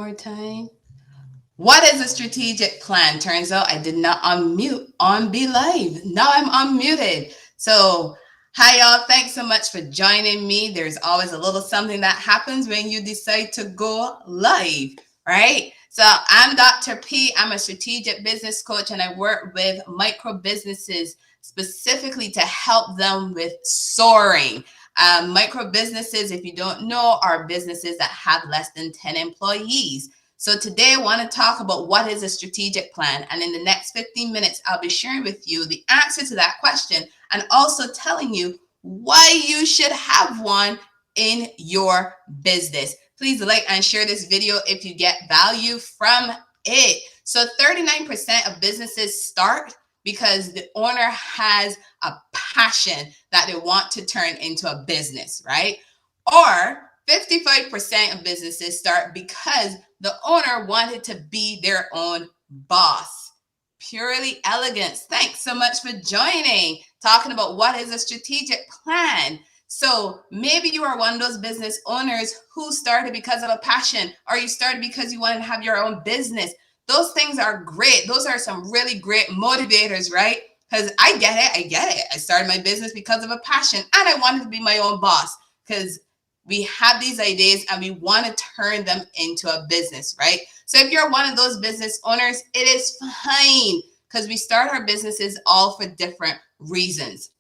more time. What is a strategic plan? Turns out I did not unmute on Be Live. Now I'm unmuted. So, hi y'all. Thanks so much for joining me. There's always a little something that happens when you decide to go live, right? So, I'm Dr. P. I'm a strategic business coach and I work with micro businesses specifically to help them with soaring. Micro businesses, if you don't know, are businesses that have less than 10 employees. So today I want to talk about what is a strategic plan. And in the next 15 minutes, I'll be sharing with you the answer to that question and also telling you why you should have one in your business. Please like and share this video if you get value from it. So 39% of businesses start because the owner has a passion that they want to turn into a business, right? Or 55% of businesses start because the owner wanted to be their own boss. Purely Elegance, thanks so much for joining. Talking about what is a strategic plan. So maybe you are one of those business owners who started because of a passion, or you started because you wanted to have your own business. Those things are great. Those are some really great motivators, right? Because I get it. I started my business because of a passion and I wanted to be my own boss because we have these ideas and we want to turn them into a business, right? So if you're one of those business owners, it is fine because we start our businesses all for different reasons.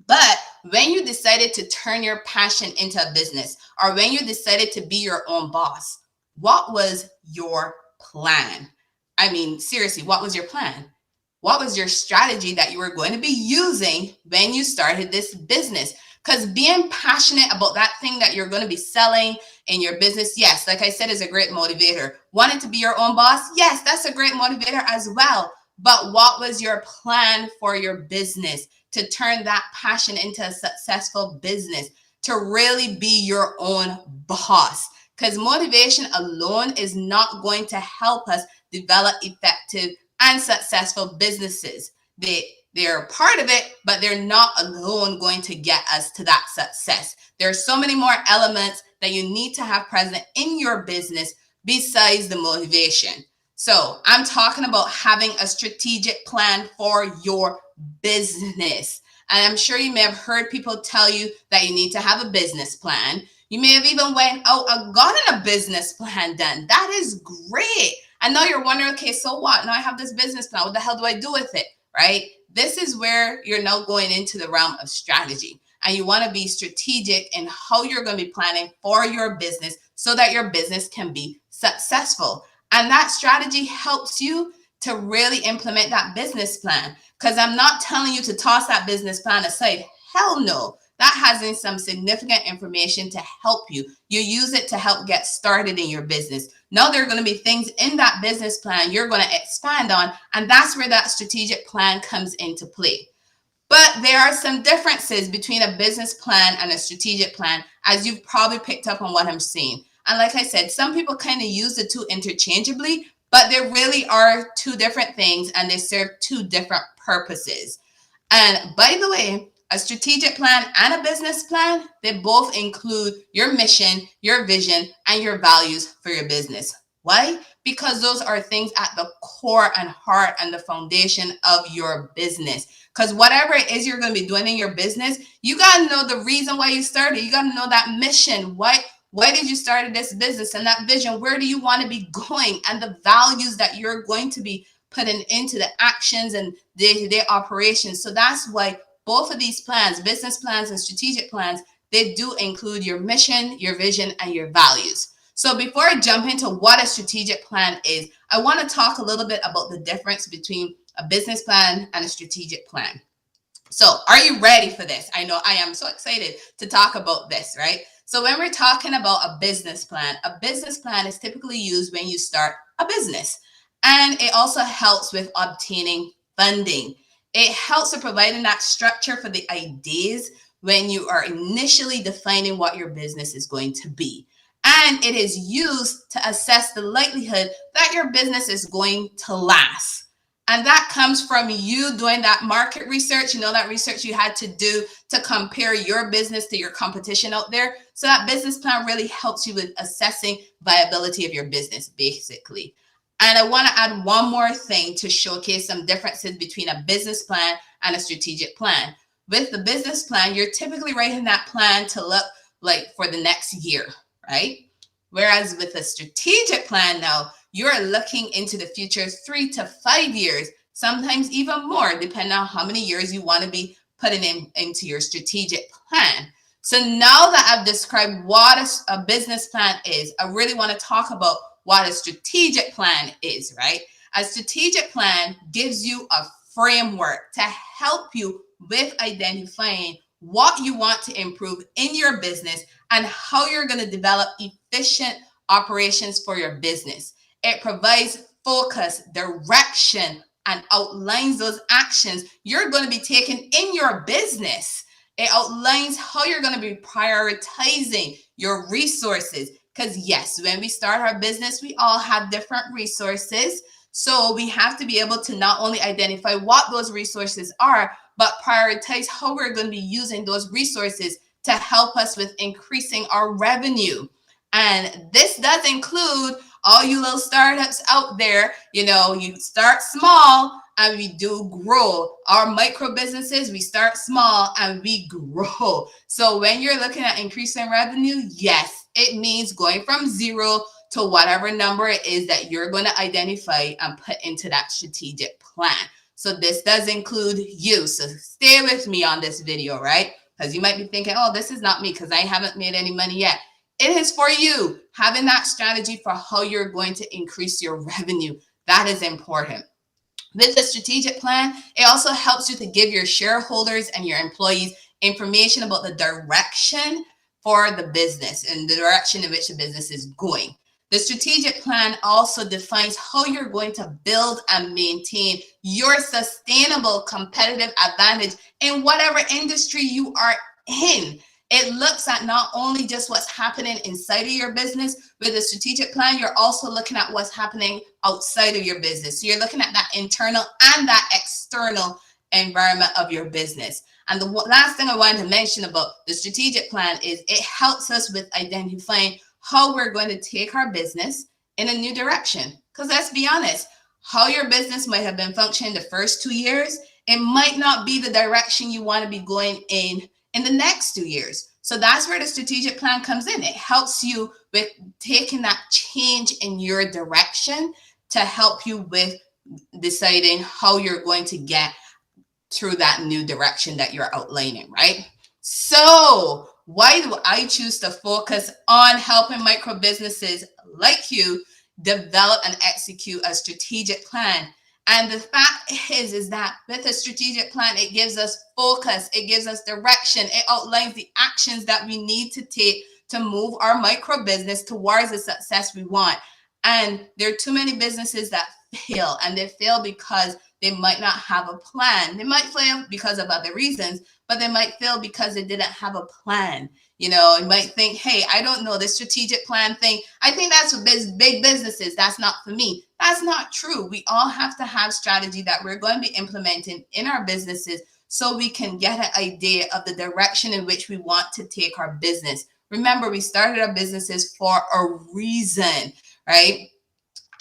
But when you decided to turn your passion into a business, or when you decided to be your own boss, what was your plan? I mean, seriously, what was your plan? What was your strategy that you were going to be using when you started this business? Because being passionate about that thing that you're going to be selling in your business, yes, like I said, is a great motivator. Wanting to be your own boss, yes, that's a great motivator as well. But what was your plan for your business to turn that passion into a successful business, to really be your own boss? Because motivation alone is not going to help us develop effective and successful businesses. They're part of it, but they're not alone going to get us to that success. There are so many more elements that you need to have present in your business besides the motivation. So I'm talking about having a strategic plan for your business. And I'm sure you may have heard people tell you that you need to have a business plan. You may have even went out and gotten a business plan done. That is great. I know you're wondering, okay, so what? Now I have this business plan. What the hell do I do with it, right? This is where you're now going into the realm of strategy. And you want to be strategic in how you're going to be planning for your business so that your business can be successful. And that strategy helps you to really implement that business plan. Because I'm not telling you to toss that business plan aside. Hell no. That has in some significant information to help you. You use it to help get started in your business. Now there are going to be things in that business plan you're going to expand on, and that's where that strategic plan comes into play. But there are some differences between a business plan and a strategic plan, as you've probably picked up on what I'm saying. And like I said, some people kind of use the two interchangeably, but there really are two different things and they serve two different purposes. And by the way, a strategic plan and a business plan, they both include your mission, your vision, and your values for your business. Why? Because those are things at the core and heart and the foundation of your business. Because whatever it is you're going to be doing in your business, you got to know the reason why you started. You got to know that mission. Why did you start this business and that vision? Where do you want to be going? And the values that you're going to be putting into the actions and day-to-day operations. So that's why both of these plans, business plans and strategic plans, they do include your mission, your vision, and your values. So before I jump into what a strategic plan is, I want to talk a little bit about the difference between a business plan and a strategic plan. So are you ready for this? I know I am so excited to talk about this, right? So when we're talking about a business plan is typically used when you start a business. And it also helps with obtaining funding. It helps with providing that structure for the ideas when you are initially defining what your business is going to be. And it is used to assess the likelihood that your business is going to last. And that comes from you doing that market research, that research you had to do to compare your business to your competition out there. So that business plan really helps you with assessing viability of your business, basically. And I want to add one more thing to showcase some differences between a business plan and a strategic plan. With the business plan, you're typically writing that plan to look like for the next year, right? Whereas with a strategic plan now, you're looking into the future 3 to 5 years, sometimes even more, depending on how many years you want to be putting into your strategic plan. So now that I've described what a business plan is, I really want to talk about what a strategic plan is, right? A strategic plan gives you a framework to help you with identifying what you want to improve in your business and how you're going to develop efficient operations for your business. It provides focus, direction, and outlines those actions you're going to be taking in your business. It outlines how you're going to be prioritizing your resources. Because yes, when we start our business, we all have different resources. So we have to be able to not only identify what those resources are, but prioritize how we're going to be using those resources to help us with increasing our revenue. And this does include all you little startups out there. You start small and we do grow. Our micro businesses, we start small and we grow. So when you're looking at increasing revenue, yes, it means going from 0 to whatever number it is that you're going to identify and put into that strategic plan. So this does include you. So stay with me on this video, right? Because you might be thinking, oh, this is not me because I haven't made any money yet. It is for you. Having that strategy for how you're going to increase your revenue, that is important. With the strategic plan, it also helps you to give your shareholders and your employees information about the direction for the business and the direction in which the business is going. The strategic plan also defines how you're going to build and maintain your sustainable competitive advantage in whatever industry you are in. It looks at not only just what's happening inside of your business. With a strategic plan, you're also looking at what's happening outside of your business. So you're looking at that internal and that external environment of your business. And the last thing I wanted to mention about the strategic plan is it helps us with identifying how we're going to take our business in a new direction. Because let's be honest, how your business might have been functioning the first 2 years, it might not be the direction you want to be going in the next 2 years. So that's where the strategic plan comes in. It helps you with taking that change in your direction to help you with deciding how you're going to get through that new direction that you're outlining, right? So why do I choose to focus on helping micro businesses like you develop and execute a strategic plan? And the fact is that with a strategic plan, it gives us focus, it gives us direction, it outlines the actions that we need to take to move our micro business towards the success we want. And there are too many businesses that fail, and they fail because they might not have a plan. They might fail because of other reasons, but they might fail because they didn't have a plan. You might think, hey, I don't know the strategic plan thing. I think that's for big businesses. That's not for me. That's not true. We all have to have strategy that we're going to be implementing in our businesses so we can get an idea of the direction in which we want to take our business. Remember, we started our businesses for a reason, right?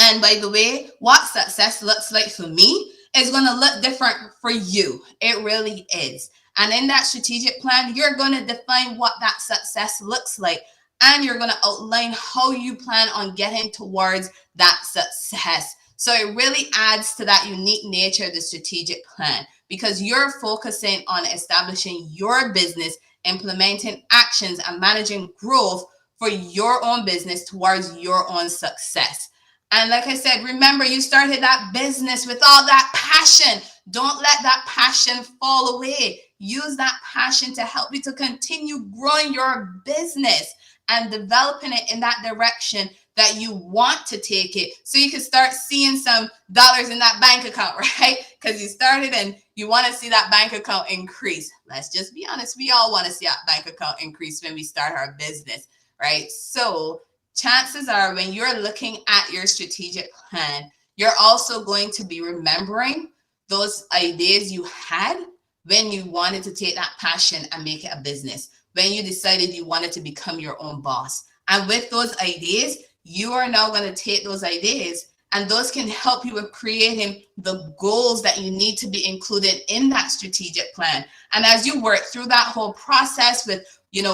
And by the way, what success looks like for me is going to look different for you. It really is. And in that strategic plan, you're going to define what that success looks like. And you're going to outline how you plan on getting towards that success. So it really adds to that unique nature of the strategic plan because you're focusing on establishing your business, implementing actions, and managing growth for your own business towards your own success. And like I said, remember, you started that business with all that passion. Don't let that passion fall away. Use that passion to help you to continue growing your business and developing it in that direction that you want to take it so you can start seeing some dollars in that bank account, right? Because you started and you want to see that bank account increase. Let's just be honest. We all want to see that bank account increase when we start our business, right? So chances are when you're looking at your strategic plan, You're also going to be remembering those ideas you had when you wanted to take that passion and make it a business, when you decided you wanted to become your own boss. And with those ideas, you are now going to take those ideas, and those can help you with creating the goals that you need to be included in that strategic plan. And as you work through that whole process with,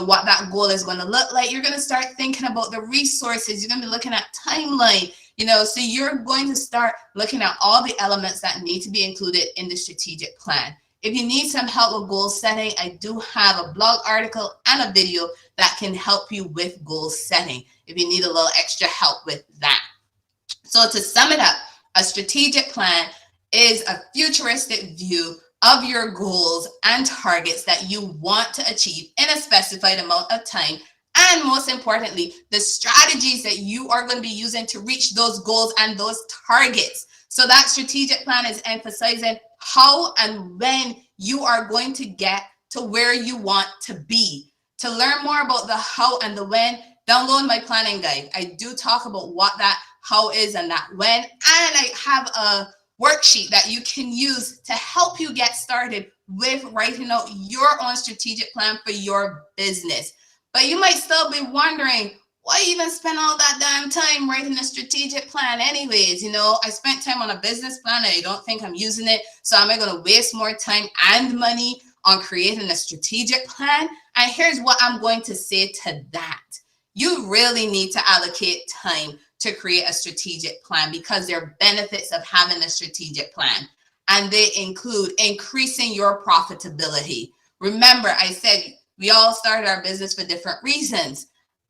what that goal is going to look like, you're going to start thinking about the resources. You're going to be looking at timeline, so you're going to start looking at all the elements that need to be included in the strategic plan. If you need some help with goal setting, I do have a blog article and a video that can help you with goal setting if you need a little extra help with that. So to sum it up, a strategic plan is a futuristic view of your goals and targets that you want to achieve in a specified amount of time. And most importantly, the strategies that you are going to be using to reach those goals and those targets. So that strategic plan is emphasizing how and when you are going to get to where you want to be. To learn more about the how and the when, download my planning guide. I do talk about what that how is and that when, and I have a worksheet that you can use to help you get started with writing out your own strategic plan for your business. But you might still be wondering, why even spend all that damn time writing a strategic plan anyways? I spent time on a business plan and I don't think I'm using it. So am I going to waste more time and money on creating a strategic plan? And here's what I'm going to say to that. You really need to allocate time to create a strategic plan, because there are benefits of having a strategic plan. And they include increasing your profitability. Remember, I said we all started our business for different reasons.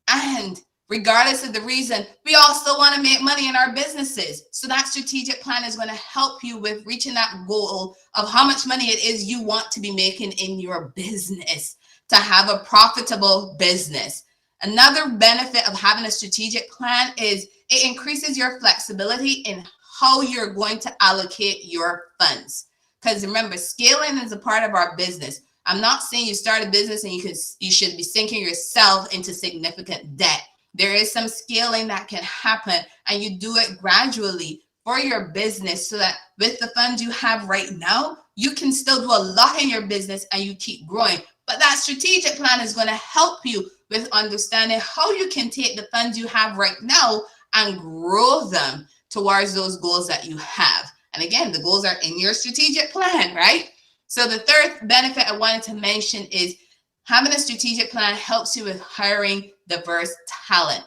And regardless of the reason, we all still want to make money in our businesses. So that strategic plan is going to help you with reaching that goal of how much money it is you want to be making in your business, to have a profitable business. Another benefit of having a strategic plan is it increases your flexibility in how you're going to allocate your funds. Because remember, scaling is a part of our business. I'm not saying you start a business and you should be sinking yourself into significant debt. There is some scaling that can happen, and you do it gradually for your business, so that with the funds you have right now, you can still do a lot in your business and you keep growing. But that strategic plan is going to help you with understanding how you can take the funds you have right now and grow them towards those goals that you have. And again, the goals are in your strategic plan, right? So the third benefit I wanted to mention is having a strategic plan helps you with hiring diverse talent.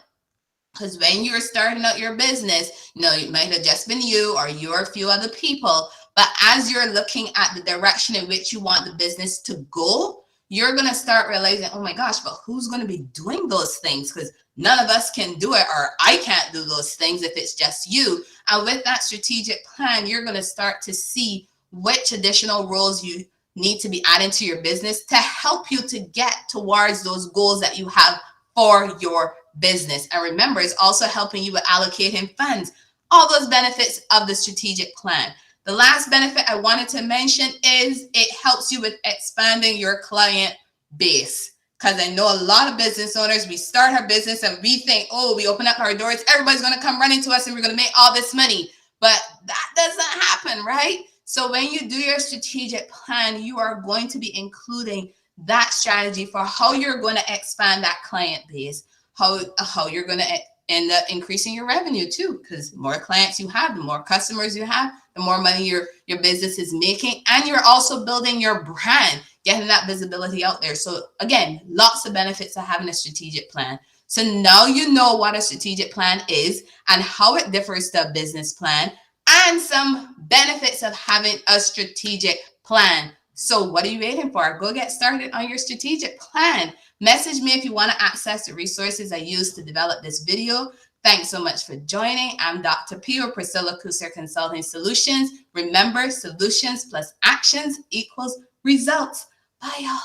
Because when you're starting out your business, it might have just been you or a few other people. But as you're looking at the direction in which you want the business to go, you're going to start realizing, oh my gosh, but who's going to be doing those things? Because none of us can do it, or I can't do those things if it's just you. And with that strategic plan, you're going to start to see which additional roles you need to be adding to your business to help you to get towards those goals that you have for your business. And remember, it's also helping you with allocating funds, all those benefits of the strategic plan. The last benefit I wanted to mention is it helps you with expanding your client base. Because I know a lot of business owners, we start our business and we think, oh, we open up our doors, everybody's going to come running to us and we're going to make all this money. But that doesn't happen, right? So when you do your strategic plan, you are going to be including that strategy for how you're going to expand that client base, how you're going to end up increasing your revenue too, because the more clients you have, the more customers you have, the more money your business is making. And you're also building your brand, getting that visibility out there. So again, lots of benefits of having a strategic plan. So now you know what a strategic plan is and how it differs to a business plan, and some benefits of having a strategic plan. So what are you waiting for? Go get started on your strategic plan. Message me if you want to access the resources I used to develop this video. Thanks so much for joining. I'm Dr. P, or Priscilla Kusser Consulting Solutions. Remember, solutions plus actions equals results. Bye, y'all.